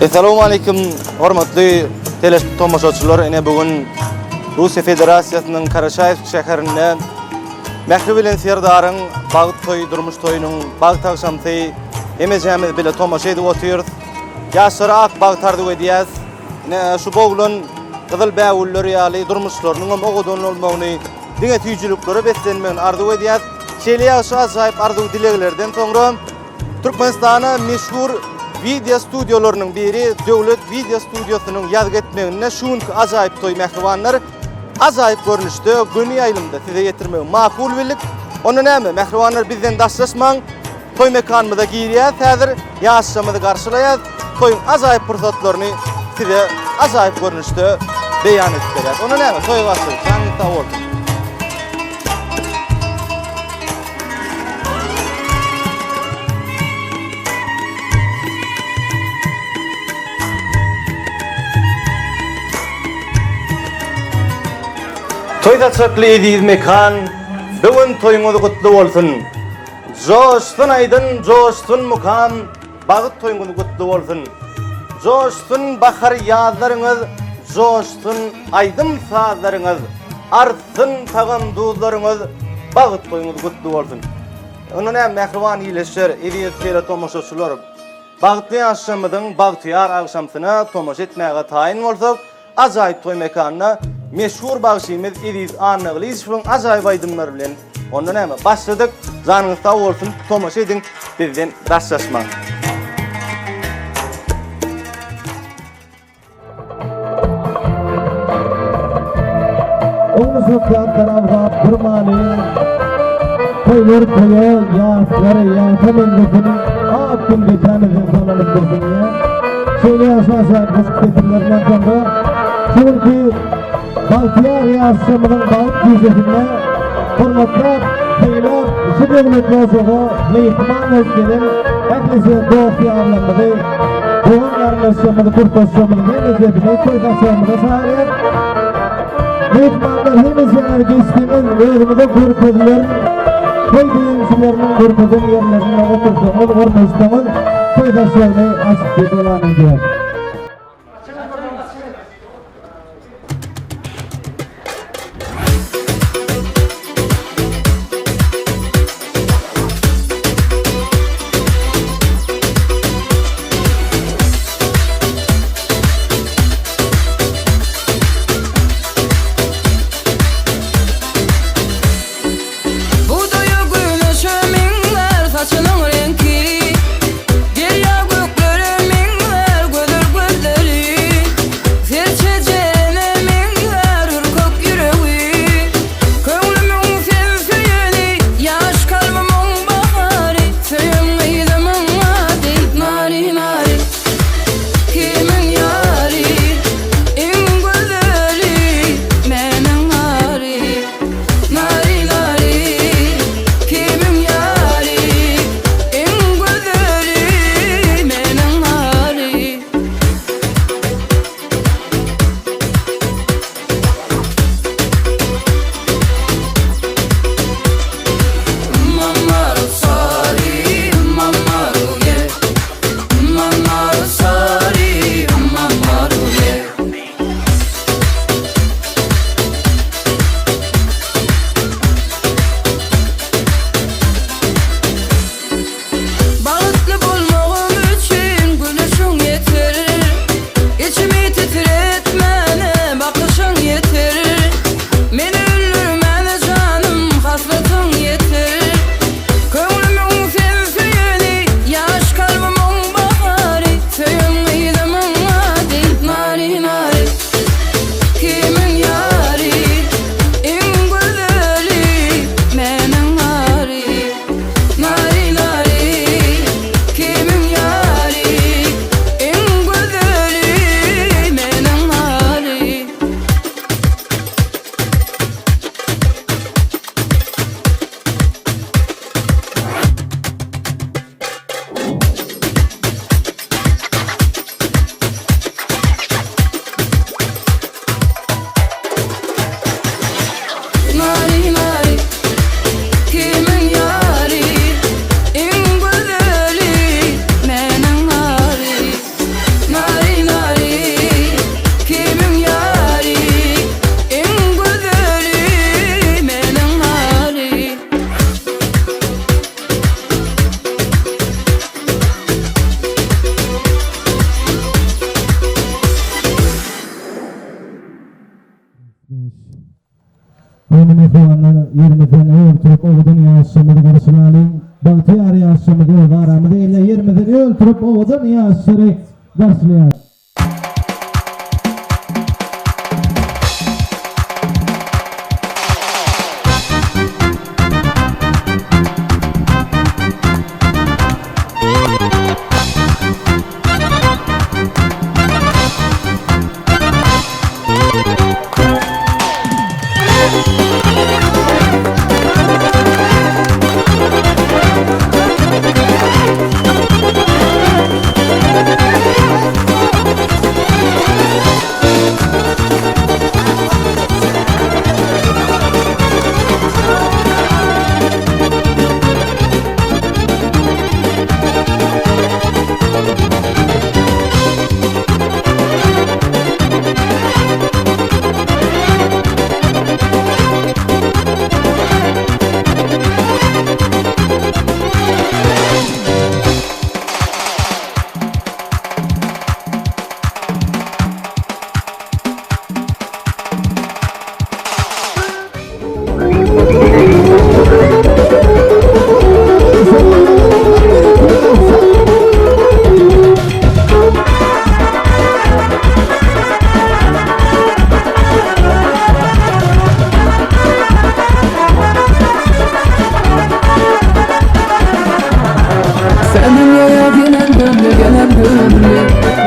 Assalamu alaykum hormatly teletomoşaçylar. Ene bugün Rusiya Federasyasının Karachayevsk şäherinde Mähri bilen Serdaryň bagyt toý durmuş toýunyň bagyt akşamsy emejämiz bile tomoşa edip oturýarys. Ýaşary ak bagtardy edýäs. Ne şu boglan gyzyl bäwüller ýaly durmuşlarynyň ogudan bolmagyny, diňe tüýjülükleri beslenmegini arzu edýäs. Şeýle ýaşy ajaýyp arzu dileglerden soňra Türkmenistana meşhur video studiolarynyň biri Döwlet Video Studiosynyň ýazg etmegine şuňky ajaýyp toý mähribanlar ajaýyp görnüşde göni ýaýlymda size getirmek makul bilik. Onu näme mähribanlar bizden daşlaşmaň toý mekanymyza girýär, häzir ýaşamyzy garşylaýar, toýun ajaýyp pursatlaryny size ajaýyp görnüşde beýan etdirýär. Onu näme toý başly, jaňy tawar. Toyda çöplü ediz mekan, bugün toyuňuzy kutly bolsun. Joşsun aydın, joşsun mukam, bagyt toyuňuzy kutly bolsun. Joşsun bahar ýazlaryňyz, joşsun aydym sazlaryňyz, artsyn tagam duzlaryňyz, bagyt toyuňuzy kutly bolsun. Onu näme mähriban ýyleşer, ediz teletomoşaçylar. Bagtly akşamyň bagtyar akşamsyna tomoş etmäge taýin bolsak, ajaýyp toy mekanyna meşhur bagşymyz Ediz Anaglyzowň ajaýyp aýdymlary bilen onda näme başladyk. Janyňyz sag bolsun, tomoş ediň, bizden daşlaşmaň. Onu sokak tarafga durmany, toýlar toýa, ýaşlary ýaşamendesini aýtym geçänizi soňalyp durýar. Şeýle aşaşa gysketirlerden soňra çünki Baltiyar ýaşamynyň bagyt ýüzünde hormatlap, beýlap, şu döwletler soňra mehman bolup gelen äklisi doýarlanmady. Bugun ýarlaşmady turpaşmady, näme bile toýdaşmady şaýat. Mehmanlar hemizler geçtiğimiz özümüzde görkezler, toýdaşlarynyň görkezden ýerlerine otursaňyz, hormatlaňyz, toýdaşlaryny açyp dolanýar. Saçının rengi, derya gökleri minler, gözler öldürüp ovadan yaşları dersleyen.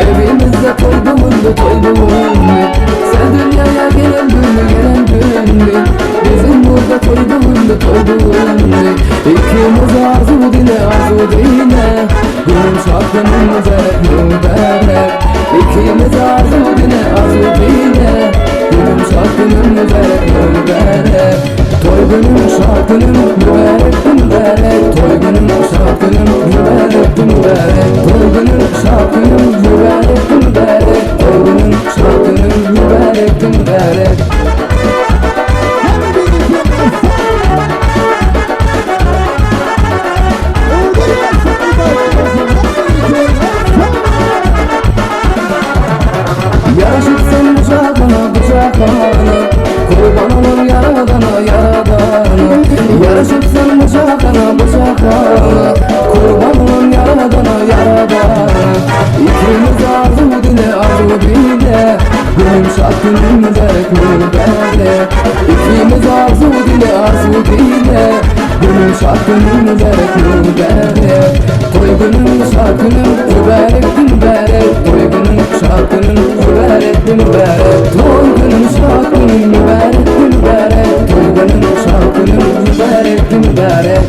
Evimizde toyduğunda sen dünyaya gelen günü bizim burada toyduğunda İkimiz arzu dile günün şarkının mübarek İkimiz arzu dile günün şarkının mübarek Toy günün şarkının mübarek Toy günün şarkının mübarek Toy günün şarkının mübarek Toy günün şarkının mübarek Yaraşıp sen bıçakana kurban olun yaradana Yaraşıp sen bıçakana kurban olun yaradana İkimiz arzu dile günün şarkının mübarek İkimiz arzu dile günün şarkının mübarek Toy günün şarkının mübarek Toy günün şarkının mübarek Toy günün şarkının mübarek Toy günün şarkının mübarek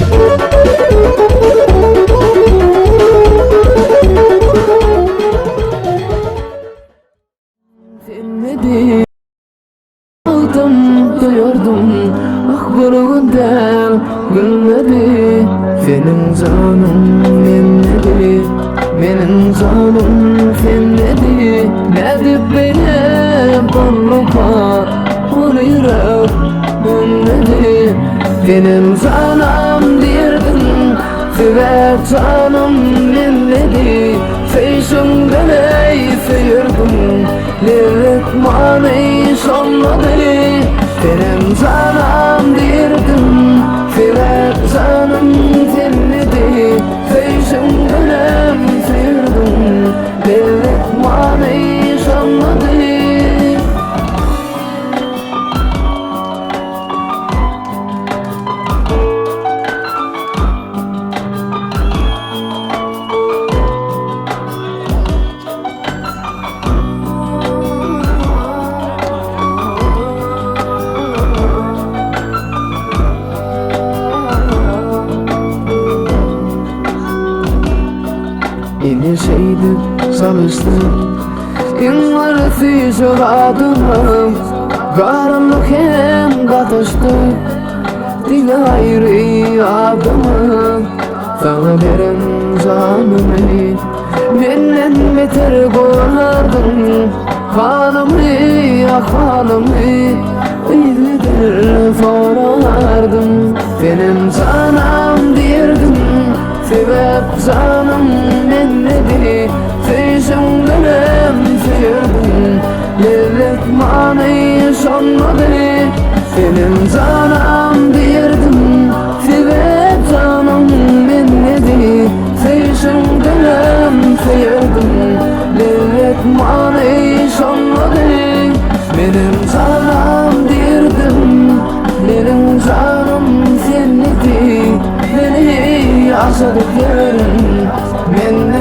Seni aldım duyurdum burgundan gülmedi senin canın menledi benim canım senledi nedip beni barluka oluyor menledi benim canım dirdin sever canım menledi feşimden ey seyirdim levet mani şanladı benim canım dirdim sever canım senledi feşimden seyirdim levet mani şanladı Yine şeydi çalıştı İnlerisi şuradını Karanlık hem katıştı Dile ayrı adımı Sana veren canımı Benden beter korardın Halımı ya halımı İzlidir sorardım Benim canım dirdim sebep canım menledi Feşimden seyirdim lezzet mani şanladı Benim canım dirdim sebep canım menledi Feşimden sıyırdım. Levet mani şonmadı. Benim canım dirdim. Benim canım sennidi. Beni yaşadık yerin.